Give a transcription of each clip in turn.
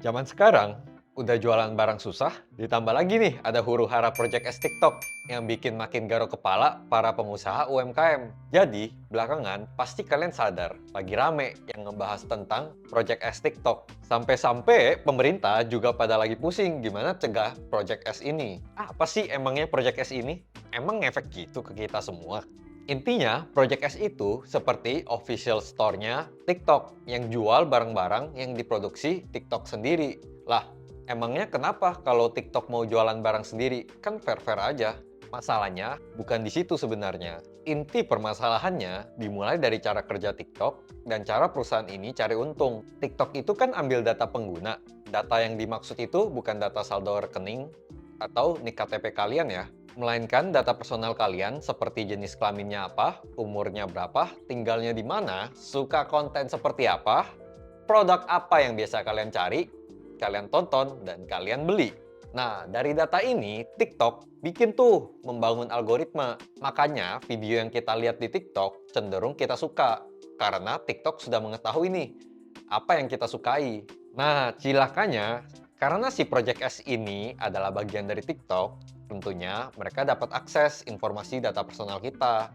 Zaman sekarang, udah jualan barang susah, ditambah lagi nih ada huru-hara Project S TikTok yang bikin makin garuk kepala para pengusaha UMKM. Jadi, belakangan pasti kalian sadar, lagi rame yang ngebahas tentang Project S TikTok. Sampai-sampai pemerintah juga pada lagi pusing gimana cegah Project S ini. Apa sih emangnya Project S ini? Emang ngefek gitu ke kita semua? Intinya, Project S itu seperti official store-nya TikTok yang jual barang-barang yang diproduksi TikTok sendiri. Lah, emangnya kenapa kalau TikTok mau jualan barang sendiri? Kan fair-fair aja. Masalahnya bukan di situ sebenarnya. Inti permasalahannya dimulai dari cara kerja TikTok dan cara perusahaan ini cari untung. TikTok itu kan ambil data pengguna. Data yang dimaksud itu bukan data saldo rekening atau nik KTP kalian ya, melainkan data personal kalian seperti jenis kelaminnya apa, umurnya berapa, tinggalnya di mana, suka konten seperti apa, produk apa yang biasa kalian cari, kalian tonton, dan kalian beli. Nah, dari data ini, TikTok bikin tuh membangun algoritma. Makanya video yang kita lihat di TikTok cenderung kita suka. Karena TikTok sudah mengetahui nih, apa yang kita sukai. Nah, cilakanya, karena si Project S ini adalah bagian dari TikTok, tentunya mereka dapat akses informasi data personal kita.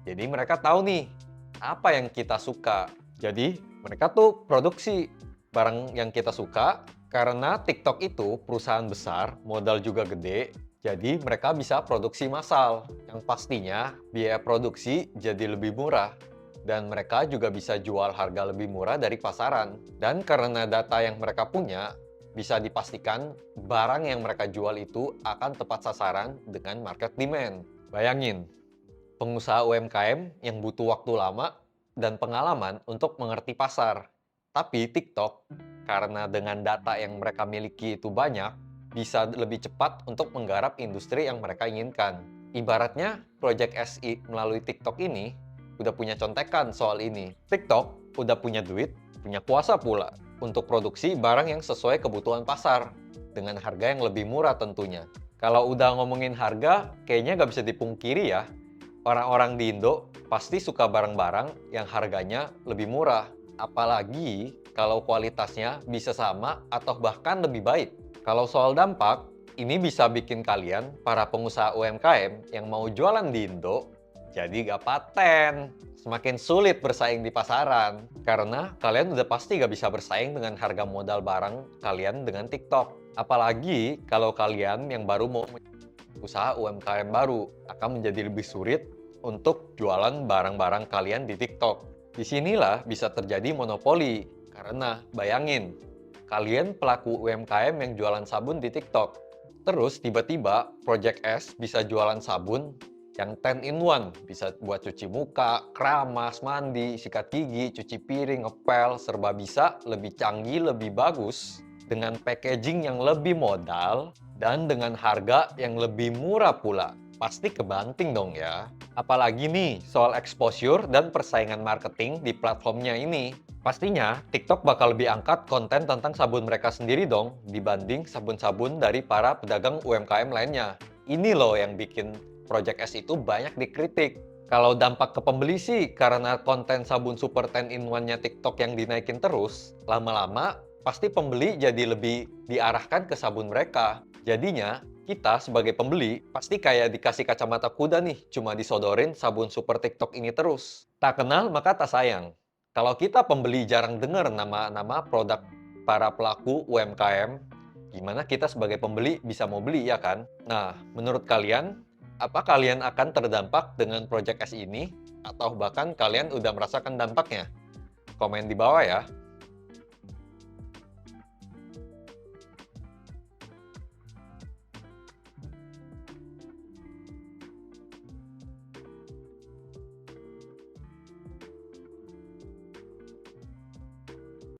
Jadi mereka tahu nih, apa yang kita suka. Jadi mereka tuh produksi barang yang kita suka, karena TikTok itu perusahaan besar, modal juga gede, jadi mereka bisa produksi massal. Yang pastinya biaya produksi jadi lebih murah. Dan mereka juga bisa jual harga lebih murah dari pasaran. Dan karena data yang mereka punya, bisa dipastikan barang yang mereka jual itu akan tepat sasaran dengan market demand. Bayangin, pengusaha UMKM yang butuh waktu lama dan pengalaman untuk mengerti pasar. Tapi TikTok, karena dengan data yang mereka miliki itu banyak, bisa lebih cepat untuk menggarap industri yang mereka inginkan. Ibaratnya, Project SI melalui TikTok ini udah punya contekan soal ini. TikTok udah punya duit, punya kuasa pula untuk produksi barang yang sesuai kebutuhan pasar dengan harga yang lebih murah tentunya. Kalau udah ngomongin harga, kayaknya nggak bisa dipungkiri ya. Orang-orang di Indo pasti suka barang-barang yang harganya lebih murah. Apalagi kalau kualitasnya bisa sama atau bahkan lebih baik. Kalau soal dampak, ini bisa bikin kalian, para pengusaha UMKM yang mau jualan di Indo, jadi gak paten. Semakin sulit bersaing di pasaran. Karena kalian udah pasti gak bisa bersaing dengan harga modal barang kalian dengan TikTok. Apalagi kalau kalian yang baru mau usaha UMKM baru, akan menjadi lebih sulit untuk jualan barang-barang kalian di TikTok. Disinilah bisa terjadi monopoli. Karena bayangin, kalian pelaku UMKM yang jualan sabun di TikTok. Terus tiba-tiba Project S bisa jualan sabun yang 10 in 1. Bisa buat cuci muka, keramas, mandi, sikat gigi, cuci piring, ngepel, serba bisa, lebih canggih, lebih bagus, dengan packaging yang lebih modal, dan dengan harga yang lebih murah pula. Pasti kebanting dong ya. Apalagi nih soal exposure dan persaingan marketing di platformnya ini. Pastinya TikTok bakal lebih angkat konten tentang sabun mereka sendiri dong dibanding sabun-sabun dari para pedagang UMKM lainnya. Ini loh yang bikin Project S itu banyak dikritik. Kalau dampak ke pembeli sih karena konten sabun Super 10 in 1-nya TikTok yang dinaikin terus, lama-lama pasti pembeli jadi lebih diarahkan ke sabun mereka. Jadinya, kita sebagai pembeli pasti kayak dikasih kacamata kuda nih, cuma disodorin sabun super TikTok ini terus. Tak kenal maka tak sayang. Kalau kita pembeli jarang dengar nama-nama produk para pelaku UMKM, gimana kita sebagai pembeli bisa mau beli ya kan? Nah, menurut kalian, apa kalian akan terdampak dengan Project S ini? Atau bahkan kalian udah merasakan dampaknya? Komen di bawah ya.